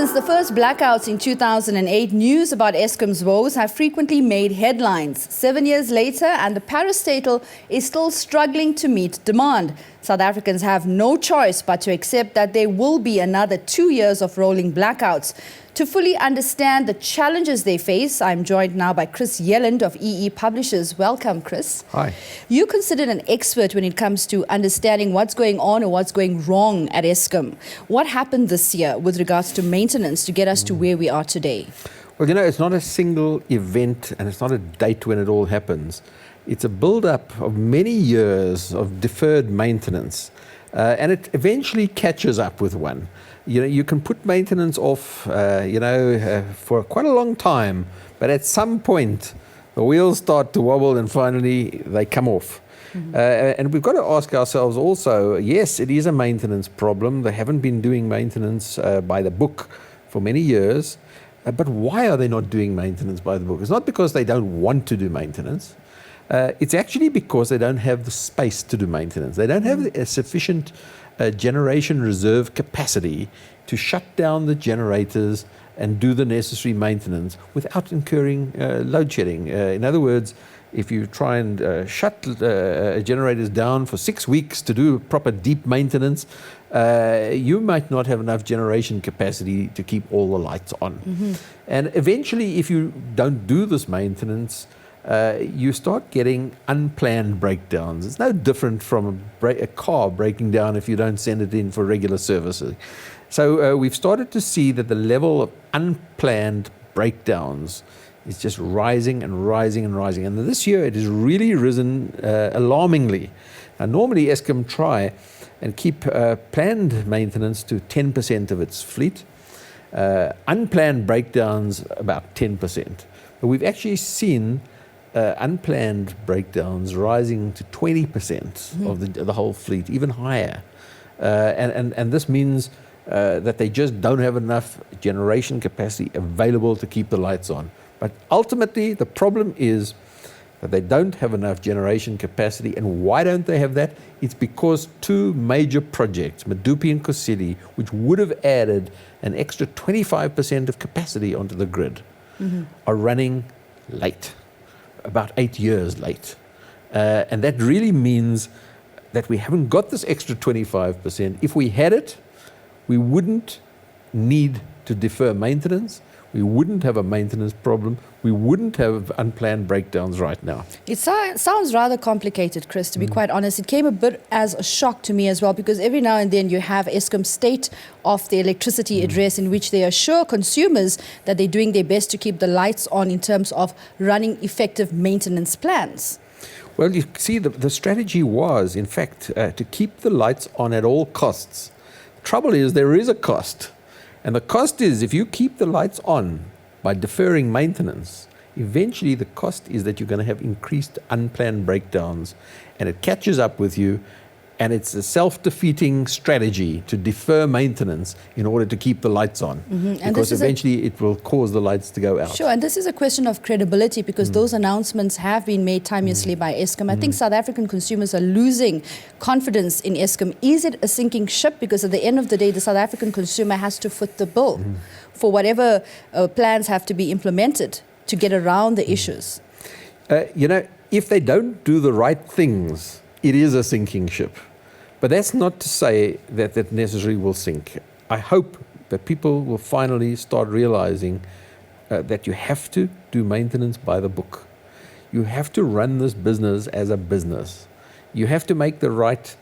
Since the first blackouts in 2008, news about Eskom's woes have frequently made headlines. 7 years later, and the parastatal is still struggling to meet demand. South Africans have no choice but to accept that there will be another 2 years of rolling blackouts. To fully understand the challenges they face, I'm joined now by Chris Yelland of EE Publishers. Welcome, Chris. Hi. You're considered an expert when it comes to understanding what's going on or what's going wrong at Eskom. What happened this year with regards to maintenance to get us to where we are today? Well, it's not a single event and it's not a date when it all happens. It's a build-up of many years of deferred maintenance, and it eventually catches up with one. You can put maintenance off, for quite a long time, but at some point, the wheels start to wobble and finally they come off. And we've got to ask ourselves also, yes, it is a maintenance problem. They haven't been doing maintenance by the book for many years, but why are they not doing maintenance by the book? It's not because they don't want to do maintenance. It's actually because they don't have the space to do maintenance. They don't have a sufficient generation reserve capacity to shut down the generators and do the necessary maintenance without incurring load shedding. In other words, if you try and shut generators down for 6 weeks to do proper deep maintenance, you might not have enough generation capacity to keep all the lights on. And eventually, if you don't do this maintenance, you start getting unplanned breakdowns. It's no different from a car breaking down if you don't send it in for regular servicing. So we've started to see that the level of unplanned breakdowns is just rising and rising and rising. And this year it has really risen alarmingly. Now, normally Eskom try and keep planned maintenance to 10% of its fleet. Unplanned breakdowns about 10%. But we've actually seen unplanned breakdowns rising to 20% of the whole fleet, even higher. And this means that they just don't have enough generation capacity available to keep the lights on. But ultimately, the problem is that they don't have enough generation capacity. And why don't they have that? It's because two major projects, Medupi and Kusile, which would have added an extra 25% of capacity onto the grid, are running late. About 8 years late. And that really means that we haven't got this extra 25%. If we had it, we wouldn't need to defer maintenance. We wouldn't have a maintenance problem. We wouldn't have unplanned breakdowns right now. It sounds rather complicated, Chris, to be quite honest. It came a bit as a shock to me as well, because every now and then you have Eskom state of the electricity address in which they assure consumers that they're doing their best to keep the lights on in terms of running effective maintenance plans. Well, you see, the strategy was, in fact, to keep the lights on at all costs. The trouble is there is a cost. And the cost is, if you keep the lights on by deferring maintenance, eventually the cost is that you're going to have increased unplanned breakdowns, and it catches up with you, and it's a self-defeating strategy to defer maintenance in order to keep the lights on, because eventually it will cause the lights to go out. Sure, and this is a question of credibility, because those announcements have been made timelessly by Eskom. I think South African consumers are losing confidence in Eskom. Is it a sinking ship? Because at the end of the day, the South African consumer has to foot the bill for whatever plans have to be implemented to get around the issues. If they don't do the right things, it is a sinking ship. But that's not to say that it necessarily will sink. I hope that people will finally start realizing that you have to do maintenance by the book. You have to run this business as a business. You have to make the right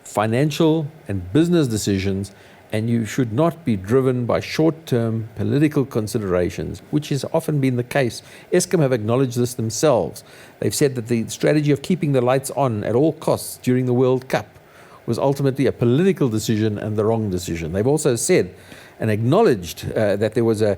financial and business decisions, and you should not be driven by short-term political considerations, which has often been the case. Eskom have acknowledged this themselves. They've said that the strategy of keeping the lights on at all costs during the World Cup was ultimately a political decision and the wrong decision. They've also said and acknowledged that there was an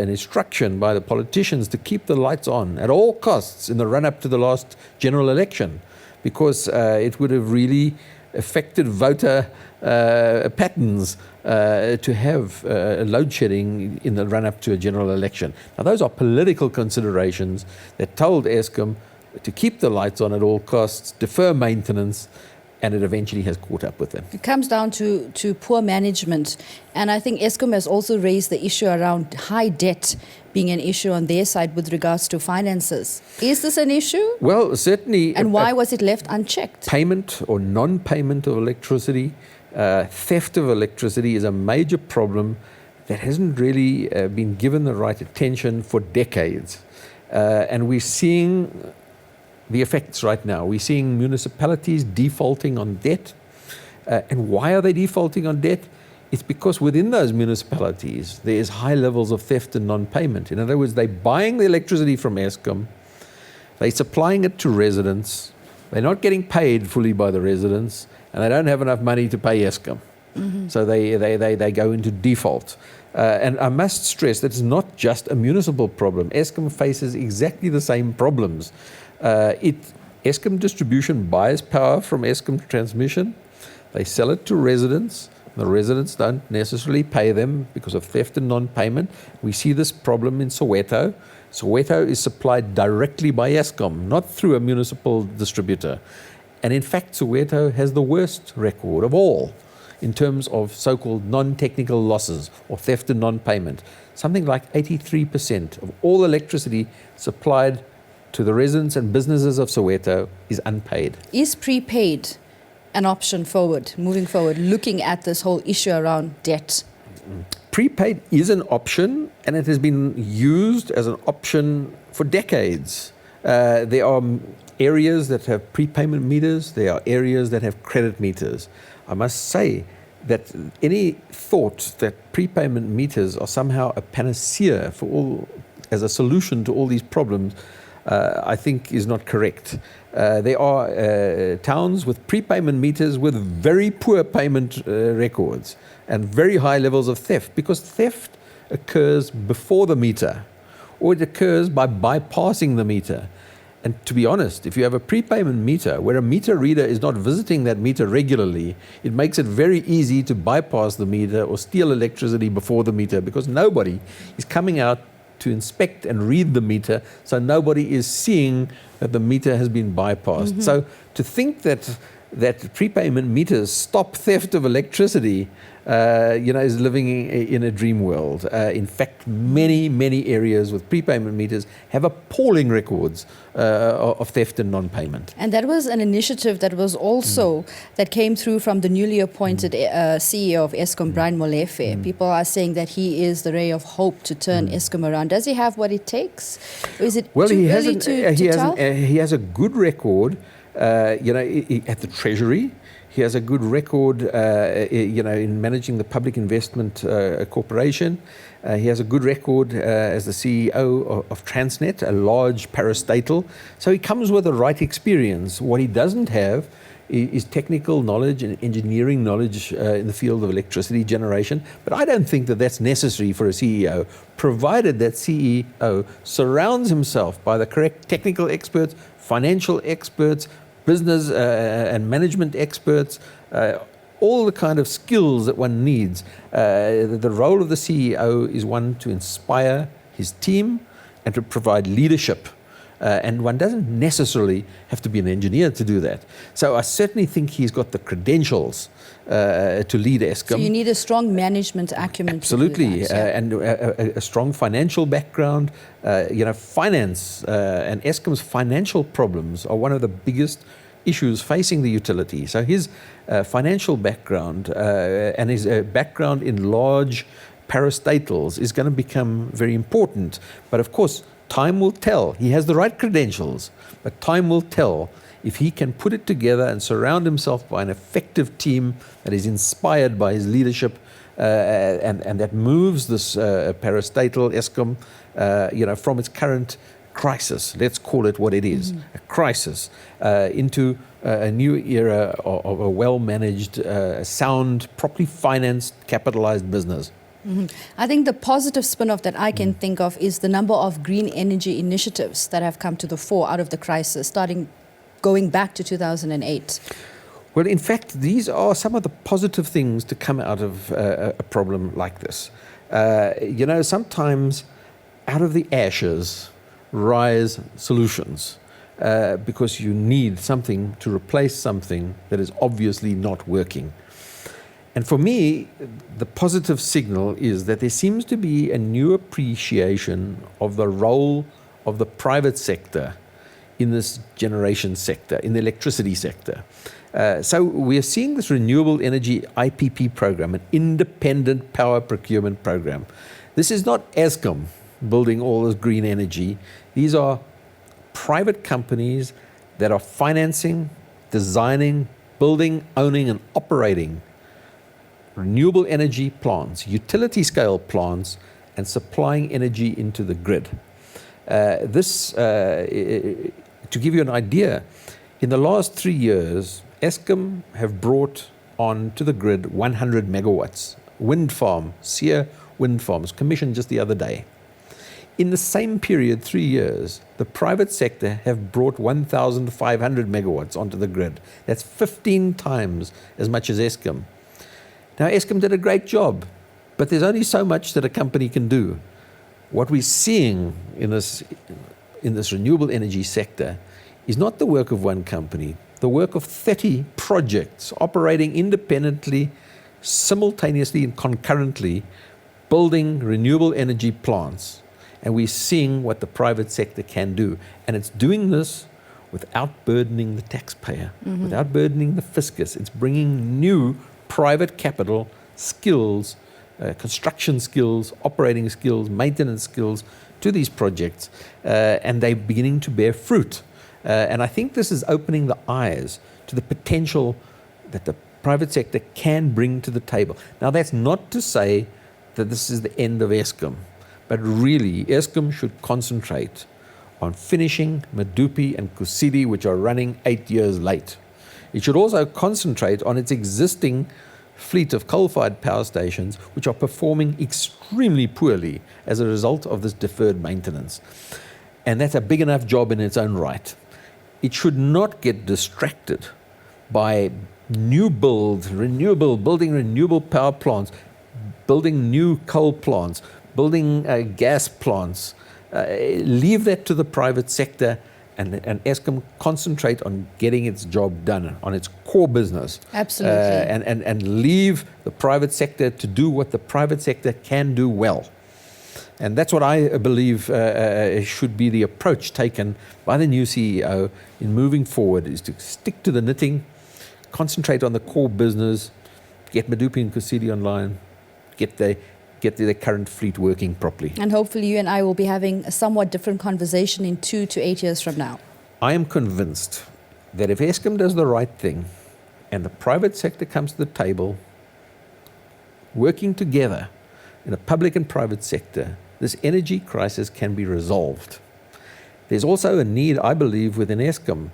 instruction by the politicians to keep the lights on at all costs in the run-up to the last general election, because it would have really affected voter patterns to have load shedding in the run-up to a general election. Now, those are political considerations that told Eskom to keep the lights on at all costs, defer maintenance, and it eventually has caught up with them. It comes down to poor management. And I think Eskom has also raised the issue around high debt being an issue on their side with regards to finances. Is this an issue? Well, certainly. And why was it left unchecked? Payment or non-payment of electricity, theft of electricity is a major problem that hasn't really been given the right attention for decades. And we're seeing the effects right now. We're seeing municipalities defaulting on debt. And why are they defaulting on debt? It's because within those municipalities, there is high levels of theft and non-payment. In other words, they're buying the electricity from Eskom, they're supplying it to residents, they're not getting paid fully by the residents, and they don't have enough money to pay Eskom. So they go into default. And I must stress that it's not just a municipal problem. Eskom faces exactly the same problems. Eskom distribution buys power from Eskom transmission. They sell it to residents. The residents don't necessarily pay them because of theft and non-payment. We see this problem in Soweto. Soweto is supplied directly by Eskom, not through a municipal distributor. And in fact, Soweto has the worst record of all in terms of so-called non-technical losses or theft and non-payment. Something like 83% of all electricity supplied to the residents and businesses of Soweto is unpaid. Is prepaid an option moving forward, looking at this whole issue around debt? Prepaid is an option, and it has been used as an option for decades. There are areas that have prepayment meters. There are areas that have credit meters. I must say that any thought that prepayment meters are somehow a panacea as a solution to all these problems, I think is not correct. There are towns with prepayment meters with very poor payment records and very high levels of theft, because theft occurs before the meter, or it occurs by bypassing the meter. And to be honest, if you have a prepayment meter where a meter reader is not visiting that meter regularly, it makes it very easy to bypass the meter or steal electricity before the meter, because nobody is coming out to inspect and read the meter, so nobody is seeing that the meter has been bypassed. So to think that prepayment meters stop theft of electricity, is living in a dream world. In fact, many areas with prepayment meters have appalling records of theft and non-payment. And that was an initiative that was also that came through from the newly appointed CEO of Eskom, Brian Molefe. People are saying that he is the ray of hope to turn Eskom around. Does he have what it takes? Or is it too early to tell? He has a good record. At the Treasury. He has a good record, in managing the Public Investment Corporation. He has a good record as the CEO of Transnet, a large parastatal. So he comes with the right experience. What he doesn't have is technical knowledge and engineering knowledge in the field of electricity generation. But I don't think that that's necessary for a CEO, provided that CEO surrounds himself by the correct technical experts, financial experts, business and management experts, all the kind of skills that one needs. The role of the CEO is one to inspire his team and to provide leadership. And one doesn't necessarily have to be an engineer to do that. So I certainly think he's got the credentials to lead Eskom. So you need a strong management acumen. Absolutely, to do that, and a strong financial background. Finance and Eskom's financial problems are one of the biggest issues facing the utility. So his financial background and his background in large parastatals is going to become very important. But of course, time will tell. He has the right credentials, but time will tell if he can put it together and surround himself by an effective team that is inspired by his leadership and that moves this parastatal Eskom, from its current crisis, let's call it what it is, a crisis, into a new era of a well-managed, sound, properly financed, capitalized business. I think the positive spin-off that I can think of is the number of green energy initiatives that have come to the fore out of the crisis, going back to 2008. Well, in fact, these are some of the positive things to come out of a problem like this. Sometimes out of the ashes rise solutions. because you need something to replace something that is obviously not working. And for me, the positive signal is that there seems to be a new appreciation of the role of the private sector in this generation sector, in the electricity sector. So we are seeing this renewable energy IPP program, an independent power procurement program. This is not Eskom building all this green energy. These are private companies that are financing, designing, building, owning, and operating renewable energy plants, utility scale plants, and supplying energy into the grid. To give you an idea, in the last 3 years, Eskom have brought on to the grid 100 megawatts, wind farm, SEER wind farms, commissioned just the other day. In the same period, 3 years, the private sector have brought 1,500 megawatts onto the grid. That's 15 times as much as Eskom. Now, Eskom did a great job, but there's only so much that a company can do. What we're seeing in this renewable energy sector is not the work of one company, the work of 30 projects operating independently, simultaneously and concurrently, building renewable energy plants. And we're seeing what the private sector can do. And it's doing this without burdening the taxpayer, without burdening the fiscus. It's bringing new private capital skills, construction skills, operating skills, maintenance skills to these projects, and they're beginning to bear fruit. And I think this is opening the eyes to the potential that the private sector can bring to the table. Now, that's not to say that this is the end of Eskom, but really Eskom should concentrate on finishing Medupi and Kusile, which are running 8 years late. It should also concentrate on its existing fleet of coal-fired power stations, which are performing extremely poorly as a result of this deferred maintenance. And that's a big enough job in its own right. It should not get distracted by building renewable power plants, building new coal plants, building gas plants. Leave that to the private sector, and Eskom concentrate on getting its job done, on its core business. Absolutely. And leave the private sector to do what the private sector can do well. And that's what I believe should be the approach taken by the new CEO in moving forward, is to stick to the knitting, concentrate on the core business, get Medupi and Kusile online, get the current fleet working properly. And hopefully you and I will be having a somewhat different conversation in 2 to 8 years from now. I am convinced that if Eskom does the right thing and the private sector comes to the table, working together in a public and private sector, this energy crisis can be resolved. There's also a need, I believe, within Eskom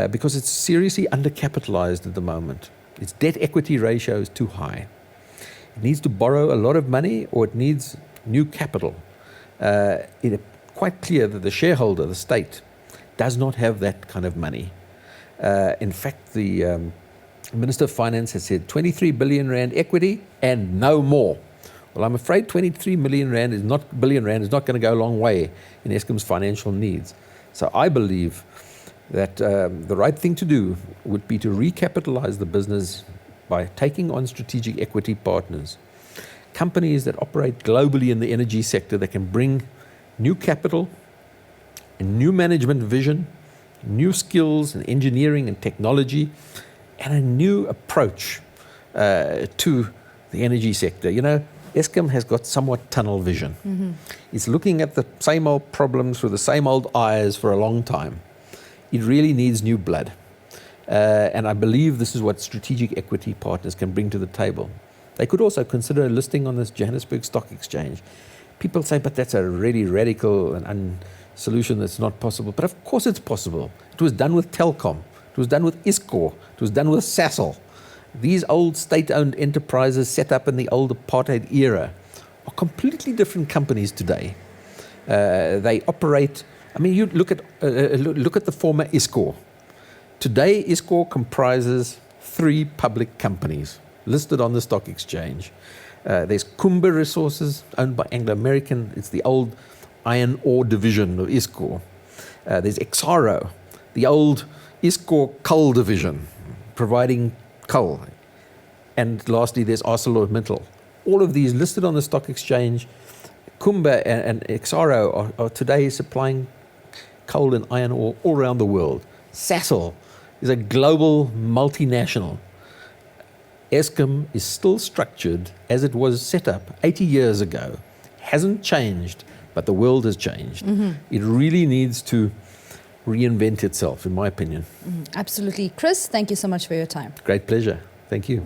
because it's seriously undercapitalized at the moment. Its debt equity ratio is too high. It needs to borrow a lot of money, or it needs new capital. It's quite clear that the shareholder, the state, does not have that kind of money. In fact, the Minister of Finance has said 23 billion rand equity and no more. Well, I'm afraid 23 billion rand is not going to go a long way in Eskom's financial needs. So I believe that the right thing to do would be to recapitalize the business by taking on strategic equity partners, companies that operate globally in the energy sector that can bring new capital, a new management vision, new skills in engineering and technology, and a new approach to the energy sector. You know, Eskom has got somewhat tunnel vision. It's looking at the same old problems through the same old eyes for a long time. It really needs new blood. And I believe this is what strategic equity partners can bring to the table. They could also consider a listing on this Johannesburg Stock Exchange. People say, but that's a really radical and solution that's not possible. But of course it's possible. It was done with Telkom. It was done with ISCOR. It was done with Sasol. These old state-owned enterprises set up in the old apartheid era are completely different companies today. They operate, I mean, you look at the former ISCOR. Today, ISCOR comprises 3 public companies listed on the stock exchange. There's Kumba Resources, owned by Anglo American. It's the old iron ore division of ISCOR. There's Exxaro, the old ISCOR coal division, providing coal. And lastly, there's ArcelorMittal. All of these listed on the stock exchange. Kumba and Exxaro are today supplying coal and iron ore all around the world. Sasol is a global multinational. Eskom is still structured as it was set up 80 years ago. Hasn't changed, but the world has changed. It really needs to reinvent itself, in my opinion. Absolutely. Chris, thank you so much for your time. Great pleasure. Thank you.